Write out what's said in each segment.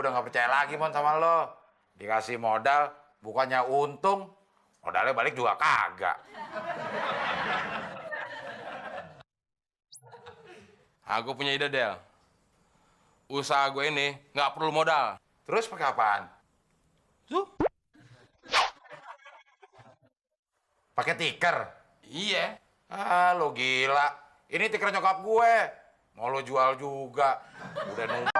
udah nggak percaya lagi, Mon, sama lo. Dikasih modal, bukannya untung, modalnya balik juga kagak. Aku punya ide, Del. Usaha gue ini nggak perlu modal. Terus pakai apaan? Tuh. Pakai tiker? Iya. Ah, lo gila. Ini tiker nyokap gue. Mau lo jual juga. Udah nunggu.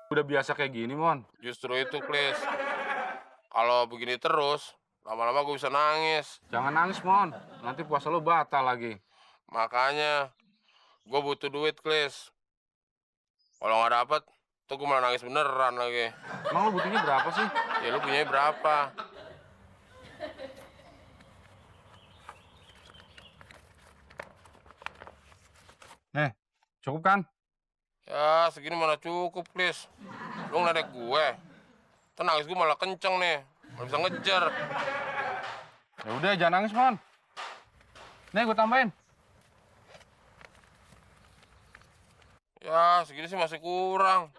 Udah biasa kayak gini, Mon. Justru itu, Klis. Kalau begini terus, lama-lama gue bisa nangis. Jangan nangis, Mon. Nanti puasa lo batal lagi. Makanya, gue butuh duit, Klis. Kalau nggak dapet, tuh gue malah nangis beneran lagi. Emang lo butuhnya berapa sih? Ya lu punya berapa? Nih, cukup kan? Ya, segini mana cukup, Klis. Lu ngeledek gue. Ntar nangis gue malah kenceng nih. Malah bisa ngejar. Ya udah, jangan nangis, Mon. Nih, gue tambahin. Ya, segini sih masih kurang.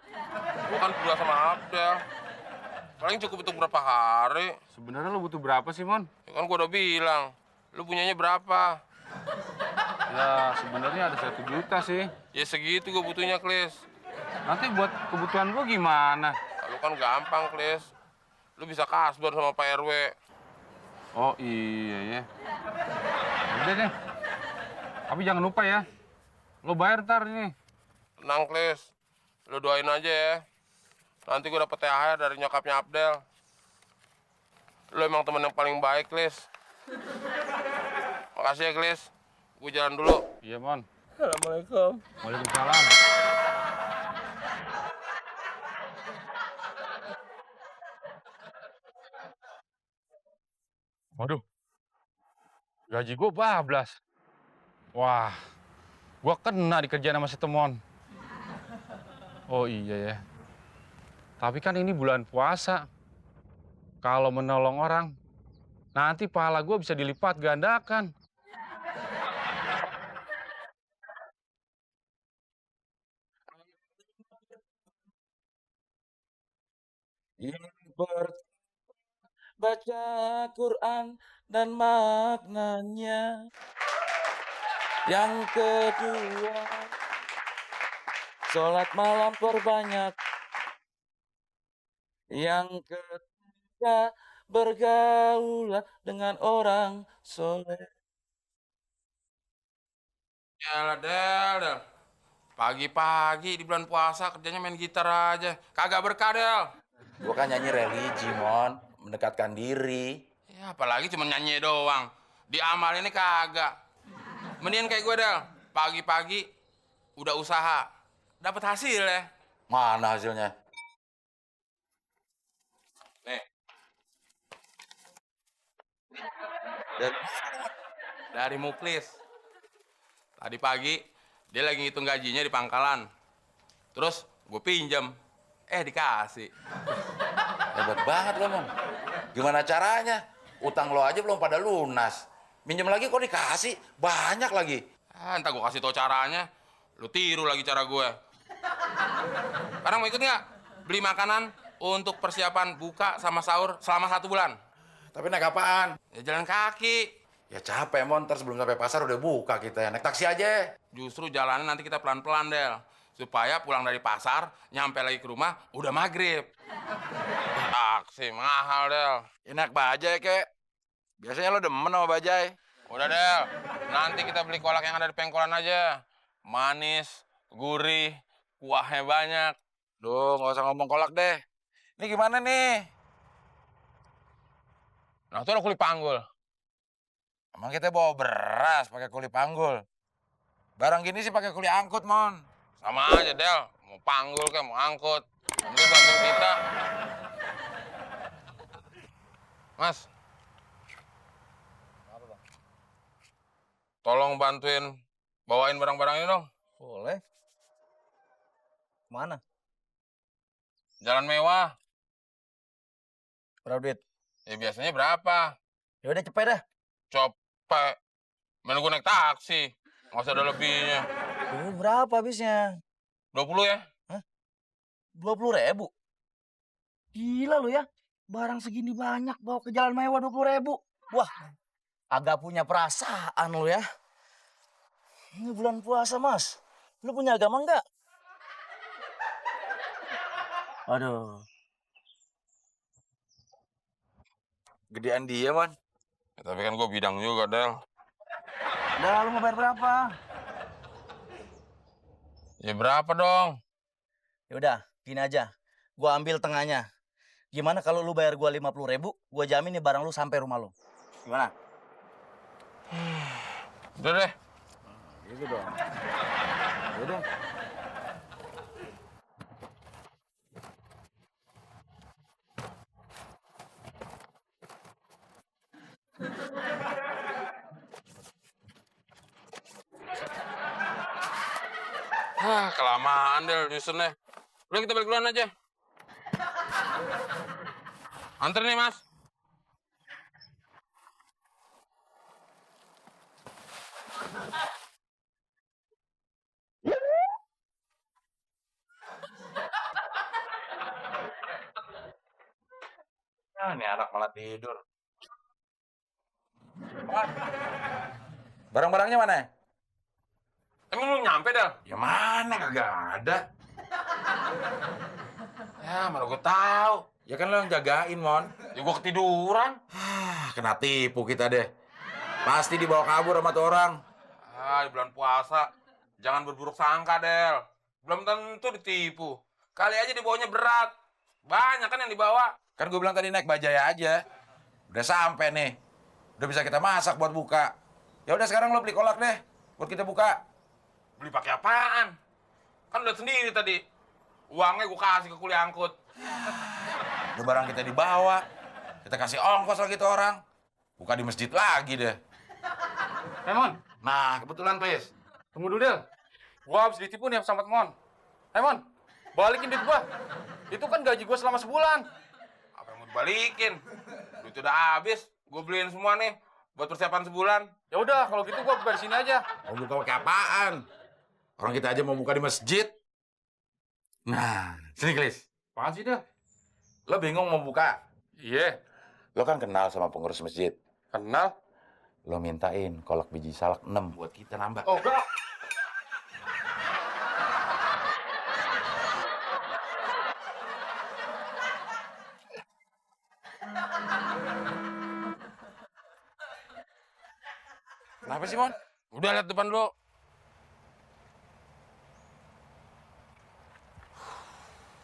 Gue kan berdua sama Abdel. Paling cukup untuk berapa hari. Sebenarnya lo butuh berapa sih, Mon? Ya kan gue udah bilang. Lu punyanya berapa? Ya, sebenarnya ada 1 juta sih. Ya segitu gue butuhnya, Klis. Nanti buat kebutuhan gue gimana? Lu kan gampang, Klis. Lu bisa kasbar sama Pak RW. Oh iya ya. Udah deh. Tapi jangan lupa ya. Lo bayar ntar ini. Tenang, Klis. Lu doain aja ya. Nanti gue dapet THR dari nyokapnya Abdel. Lu emang temen yang paling baik, Klis. Makasih ya, Klis. Gue jalan dulu. Iya, Mon. Assalamualaikum. Waalaikumsalam. Waduh. Gaji gue bablas. Wah. Gue kena dikerjain sama si Temon. Oh iya ya. Tapi kan ini bulan puasa. Kalau menolong orang, nanti pahala gue bisa dilipat gandakan. Baca Quran dan maknanya. Yang kedua, sholat malam perbanyak. Yang ketiga, bergaulah dengan orang soleh. Yalah, Del. Pagi-pagi di bulan puasa kerjanya main gitar aja. Kagak berkah, Del. Gue kan nyanyi religi, Mon. Mendekatkan diri. Ya, apalagi cuma nyanyi doang. Di amal ini kagak. Mendingan kayak gue, Del. Pagi-pagi udah usaha. Dapat hasil ya. Mana hasilnya? Nih. Dari Muklis. Tadi pagi dia lagi ngitung gajinya di pangkalan. Terus gue pinjam. Dikasih. Hebat banget lo, Mon. Gimana caranya? Utang lo aja belum pada lunas. Minjem lagi kok dikasih? Banyak lagi. Entar gue kasih tau caranya. Lu tiru lagi cara gue. Sekarang mau ikut nggak? Beli makanan untuk persiapan buka sama sahur selama 1 bulan. Tapi naik apaan? Ya jalan kaki. Ya capek, Mon. Ntar sebelum sampai pasar udah buka kita. Naik taksi aja. Justru jalannya nanti kita pelan-pelan, Del. Supaya pulang dari pasar, nyampe lagi ke rumah, udah maghrib. Taksi mahal, Del. Enak bajai, kek. Biasanya lo demen sama bajai. Udah, Del. Nanti kita beli kolak yang ada di pengkolan aja. Manis, gurih, kuahnya banyak. Duh, nggak usah ngomong kolak deh. Ini gimana nih? Nah, itu ada kulit panggul. Emang kita bawa beras pakai kuli panggul. Barang gini sih pakai kuli angkut, Mon. Sama aja, Del. Mau panggul kayak mau angkut. Mungkin bantuin kita. Mas. Tolong bantuin bawain barang-barang ini dong. Boleh. Mana? Jalan mewah. Berapa duit? Ya biasanya berapa? Ya udah cepet dah. Cepet. Mana gue naik taksi. Nggak usah ada lebihnya. Berapa habisnya? 20 ya? 20.000. Gila lu ya. Barang segini banyak bawa ke jalan mewah 20.000. Wah, agak punya perasaan lu ya. Ini bulan puasa, Mas. Lu punya agama enggak? Aduh. Gedean dia, Mon. Ya, tapi kan gue bidang juga, Del. Udah, lu mau bayar berapa? Ya berapa dong? Ya udah, gini aja. Gua ambil tengahnya. Gimana kalau lu bayar gua 50.000, gua jamin nih barang lu sampai rumah lu. Gimana? Udah deh. Gitu dong. Udah. Kelamaan, Del, nyusunnya. Udah kita balik duluan aja. Anter nih, Mas. Ah, ini anak malah tidur. Barang-barangnya mana? Emang lu nyampe, Del? Ya mana kagak ada. Ya, mana gue tahu. Ya kan lo yang jagain, Mon. Ya gue ketiduran. Kena tipu kita deh. Pasti dibawa kabur sama tuh orang. Di bulan puasa. Jangan berburuk sangka, Del. Belum tentu ditipu. Kali aja dibawanya berat. Banyak kan yang dibawa. Kan gue bilang tadi naik bajaya aja. Udah sampai nih. Udah bisa kita masak buat buka. Ya udah sekarang lo beli kolak deh buat kita buka. Beli pakai apaan? Kan udah sendiri tadi. Uangnya gue kasih ke kuli angkut. Udah barang kita dibawa. Kita kasih ongkos lagi tuh orang. Buka di masjid lagi deh. Mon, Nah, kebetulan, Pris. tunggu dulu, Del. Gua habis ditipu nih sama Mon. Mon, balikin duit gua. Itu kan gaji gua selama sebulan. Apa yang mau dibalikin? Duit udah habis. Gue beliin semua nih. Buat persiapan sebulan. Ya udah, kalau gitu gua buka di sini aja. Mau buka pakai apaan? Orang kita aja mau buka di masjid. Nah, sini, Klis. Apaan sih, Del? Lo bingung mau buka? Iya, Lo kan kenal sama pengurus masjid. kenal. Lo mintain kolak biji salak 6 buat kita nambah. Oh, enggak. Kenapa sih, Mon? Udah lihat depan dulu.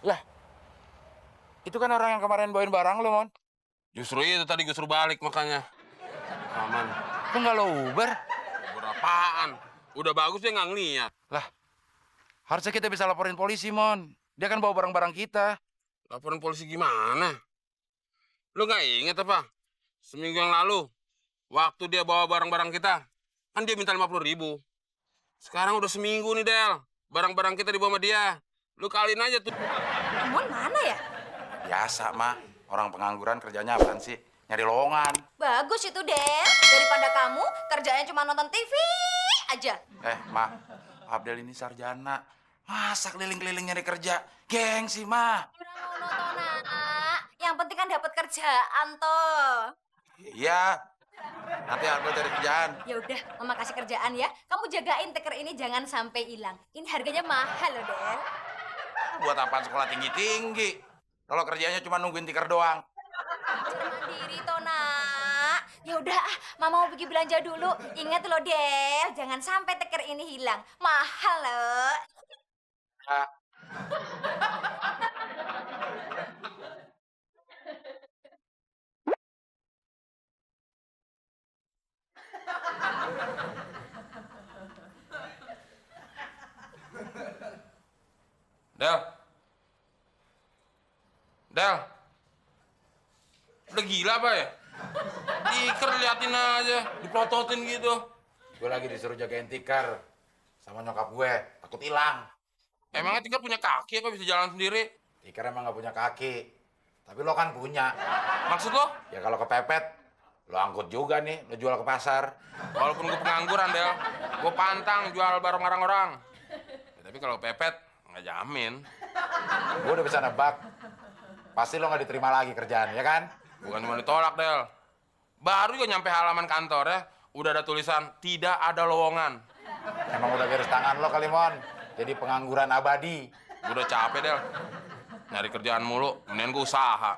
Lah, itu kan orang yang kemarin bawain barang lo, Mon. Justru itu tadi gue suruh balik makanya. Aman. Kok nggak lo Uber? Berapaan? Udah bagus dia nggak ngeliat. Lah, harusnya kita bisa laporin polisi, Mon. Dia kan bawa barang-barang kita. Laporan polisi gimana? Lu nggak inget apa? Seminggu yang lalu, waktu dia bawa barang-barang kita, kan dia minta 50.000. Sekarang udah seminggu nih, Del. Barang-barang kita dibawa sama dia. Lu kaliin aja tuh. Mon mana ya? Biasa, Ma. Orang pengangguran kerjanya apaan sih? Nyari lowongan. Bagus itu, Del. Daripada kamu kerjanya cuma nonton TV aja. Ma. Abdel ini sarjana. Masa keliling-keliling nyari kerja? Gengsi, Ma. Udah mau nonton, Nak. Yang penting kan dapat kerjaan, toh. Iya. Nanti Abdel cari kerjaan. Ya udah, Mama kasih kerjaan ya. Kamu jagain teker ini jangan sampai hilang. Ini harganya mahal loh, Del. Buat apaan sekolah tinggi-tinggi? Kalau kerjanya cuma nungguin tikar doang. Cara mandiri, toh, Nak. Ya udah, Mama mau pergi belanja dulu. Ingat loh, Del. Jangan sampai teker ini hilang. Mahal loh. Del. Del. Udah gila apa ya? Tikar liatin aja, diplototin gitu. Gue lagi disuruh jagain tikar sama nyokap gue. Takut hilang. Emangnya Tikar punya kaki apa bisa jalan sendiri? Tikar emang nggak punya kaki. Tapi lo kan punya. Maksud lo? Ya kalau kepepet, Lo angkut juga nih, lo jual ke pasar. Walaupun gue pengangguran, Del, gue pantang jual barang-barang orang. Ya, tapi kalau pepet, nggak jamin. Gue udah bisa nebak. Pasti lo nggak diterima lagi kerjaan, ya kan? Bukan cuma ditolak, Del. Baru juga nyampe halaman kantor ya, udah ada tulisan tidak ada lowongan. Emang udah garis tangan lo kali, Mon. Jadi pengangguran abadi. Gue udah capek, Del. Nyari kerjaan mulu, mendingan gue usaha.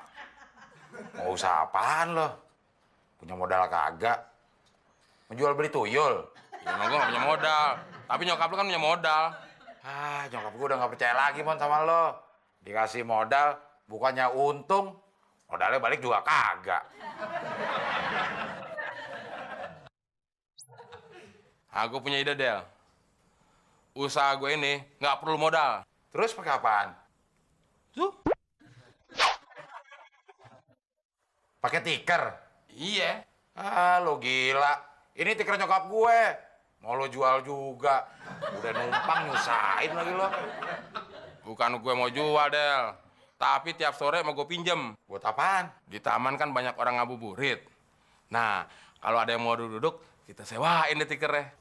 Mau usaha apaan lo? Punya modal kagak? Menjual beli tuyul? Ya, emang gue gak punya modal. Tapi nyokap lu kan punya modal. Ah, nyokap gue udah nggak percaya lagi, Mon, sama lo. Dikasih modal, bukannya untung, modalnya balik juga kagak. Aku punya ide, Del. Usaha gue ini nggak perlu modal. Terus pakai apaan? Tuh. Pakai tiker? Iya. Ah, lo gila. Ini tiker nyokap gue. Mau lo jual juga. Udah numpang nyusahin lagi lo. Bukan gue mau jual, Del. Tapi tiap sore mau gue pinjem. Buat apaan? Di taman kan banyak orang ngabuburit. Nah, kalau ada yang mau duduk, kita sewain deh tikernya.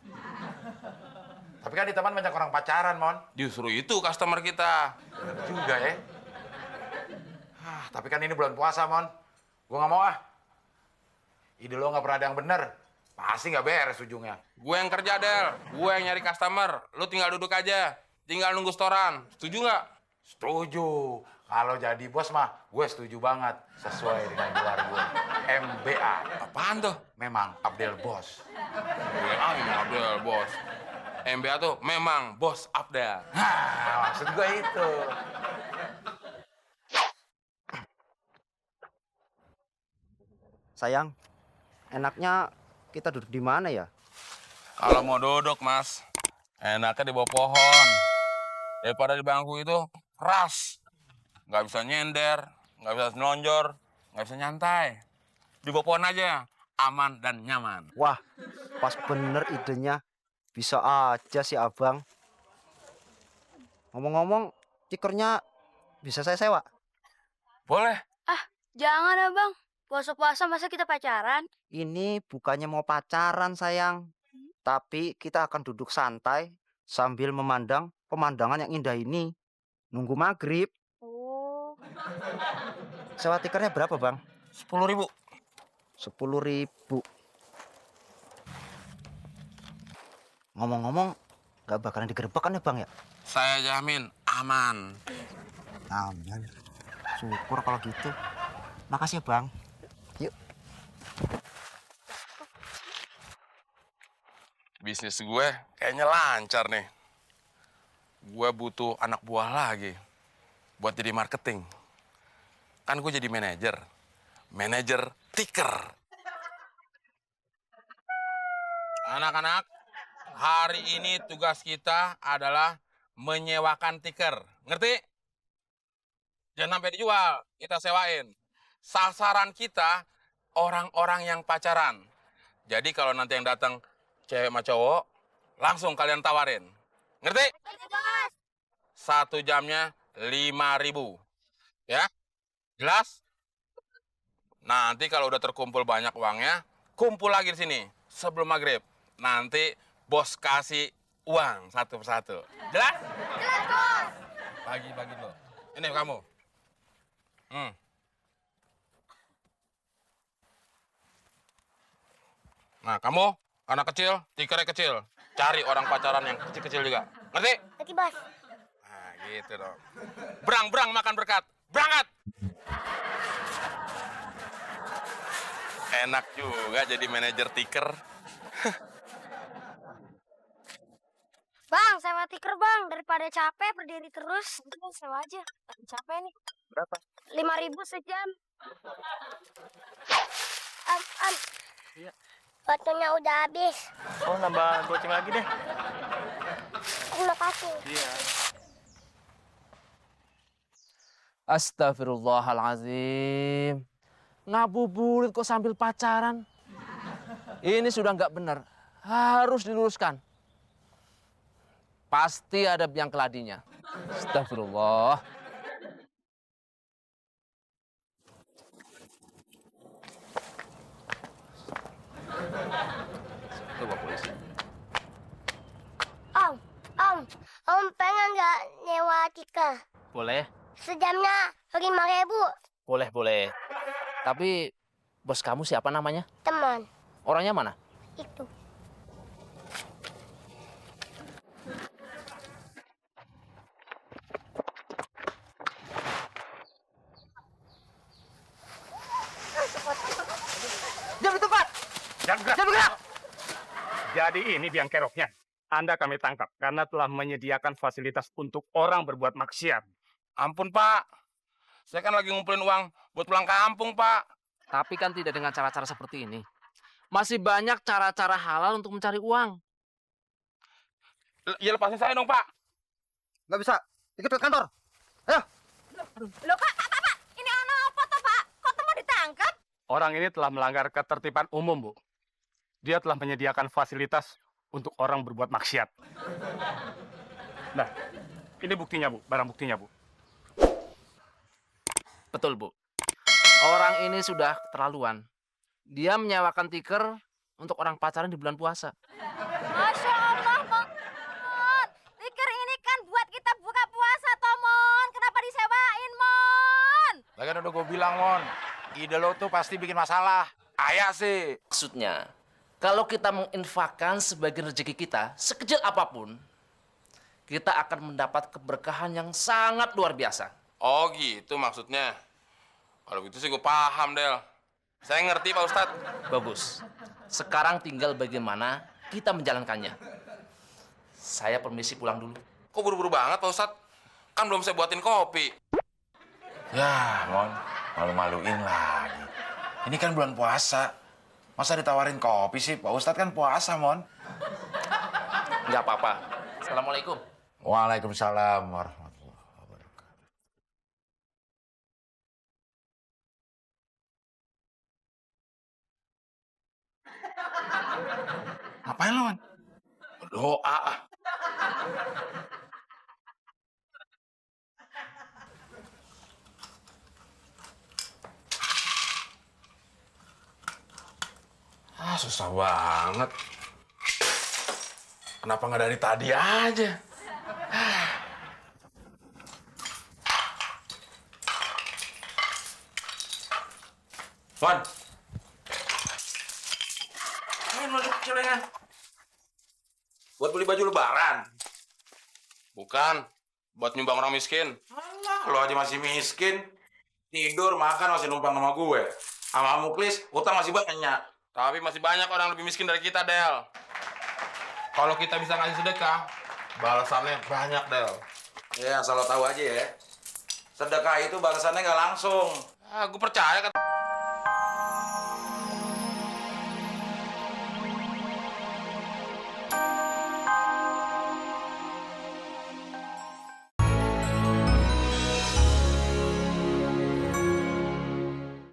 Tapi kan di taman banyak orang pacaran, Mon. Justru itu customer kita. Bener juga ya. Ah, tapi kan ini bulan puasa, Mon. Gue nggak mau ah. Ide lo nggak pernah ada yang bener. Pasti nggak beres ujungnya. Gue yang kerja, Del. Gue yang nyari customer. Lu tinggal duduk aja. Tinggal nunggu setoran. Setuju nggak? Setuju. Kalau jadi bos mah, gue setuju banget. Sesuai dengan gelar gue. MBA. Apaan tuh? Memang Abdel Bos. MBA memang Abdel, bos. MBA tuh memang bos Abdel. Hah, maksud gue itu. Sayang, enaknya kita duduk di mana ya? Kalau mau duduk, Mas, enaknya di bawah pohon. Daripada di bangku itu keras. Nggak bisa nyender, nggak bisa nelonjor, nggak bisa nyantai. Di bawah pohon aja, aman dan nyaman. Wah, pas bener idenya. Bisa aja sih abang. Ngomong-ngomong, tikernya bisa saya sewa? Boleh. Jangan abang, puasa-puasa masa kita pacaran? Ini bukannya mau pacaran sayang. Tapi kita akan duduk santai sambil memandang pemandangan yang indah ini. Nunggu maghrib. Oh, Sewa tikernya berapa bang? 10.000. 10.000. Ngomong-ngomong, gak bakalan digerebek kan ya bang ya? Saya jamin aman. Aman. Syukur kalau gitu. Makasih ya bang. Yuk. Bisnis gue kayaknya lancar nih. Gue butuh anak buah lagi buat jadi marketing. Kan gue jadi manajer. Manajer tiker. Anak-anak, hari ini tugas kita adalah menyewakan tiker. Ngerti? Jangan sampai dijual, kita sewain. Sasaran kita orang-orang yang pacaran. Jadi kalau nanti yang datang cewek sama cowok, langsung kalian tawarin. Ngerti? Satu jamnya 5.000. Ya? Jelas? Nanti kalau udah terkumpul banyak uangnya, kumpul lagi di sini sebelum maghrib. Nanti bos kasih uang satu persatu. Jelas? Jelas, bos. Bagi-bagi dulu. Ini kamu. Nah, kamu anak kecil, tikernya kecil. Cari orang pacaran yang kecil-kecil juga. Ngerti? lagi bos. Nah, gitu dong. Berang-berang makan berkat. Berangkat! Enak juga jadi manajer tiker. Bang, sewa tiker bang. Daripada capek berdiri terus, kita sewa aja. Lagi capek nih. Berapa? 5.000 sejam. Iya. Waktunya udah habis. Oh nambah goceng lagi deh. Terima kasih. Iya. Astagfirullahalazim. Ngabuburit kok sambil pacaran? Ini sudah nggak benar. Harus diluruskan. Pasti ada yang keladinya. Astagfirullah. Boleh? Sejamnya 5.000. Boleh, boleh. Tapi bos kamu siapa namanya? Teman. Orangnya mana? Itu. Diam di tempat. Jangan gerak. Jangan bergerak. Jadi ini biang keroknya. Anda kami tangkap karena telah menyediakan fasilitas untuk orang berbuat maksiat. Ampun, Pak. Saya kan lagi ngumpulin uang buat pulang kampung, Pak. Tapi kan tidak dengan cara-cara seperti ini. Masih banyak cara-cara halal untuk mencari uang. Ya lepasin saya dong, Pak. Nggak bisa. Ikut ke kantor. Loh, Pak. Ini anak apa toh, Pak? Kok mau ditangkap? Orang ini telah melanggar ketertiban umum, Bu. Dia telah menyediakan fasilitas untuk orang berbuat maksiat. Nah, ini buktinya, Bu. Barang buktinya, Bu. Betul, Bu. Orang ini sudah keterlaluan. Dia menyewakan tiker untuk orang pacaran di bulan puasa. Masya Allah, Mon. Tikar ini kan buat kita buka puasa, toh, Mon. Kenapa disewain, Mon? Lagian udah gue bilang, Mon. Ide lo tuh pasti bikin masalah. Kayak sih. Maksudnya, kalau kita menginfakkan sebagian rezeki kita, sekecil apapun, kita akan mendapat keberkahan yang sangat luar biasa. Oh gitu maksudnya. Kalau gitu sih gue paham, Del. Saya ngerti, Pak Ustadz. Bagus. Sekarang tinggal bagaimana kita menjalankannya. Saya permisi pulang dulu. Kok buru-buru banget, Pak Ustadz? Kan belum saya buatin kopi. Ya, Mon. Malu-maluin lagi. Ini kan bulan puasa. Masa ditawarin kopi sih? Pak Ustadz kan puasa, Mon. Nggak apa-apa. Assalamualaikum. Waalaikumsalam warahmatullahi wabarakatuh. Ngapain lo, Mon? Doa. Susah banget. Kenapa nggak dari tadi aja? Wan. Main masuk celengan. Buat beli baju lebaran. Bukan. Buat nyumbang orang miskin. Alah, lo aja masih miskin. Tidur, makan masih numpang sama gue. Sama Muklis, utang masih banyak. Tapi masih banyak orang lebih miskin dari kita, Del. Kalau kita bisa ngasih sedekah, balasannya banyak, Del. Ya, asal lo tahu aja ya. Sedekah itu balasannya nggak langsung. Ah, gue percaya kan.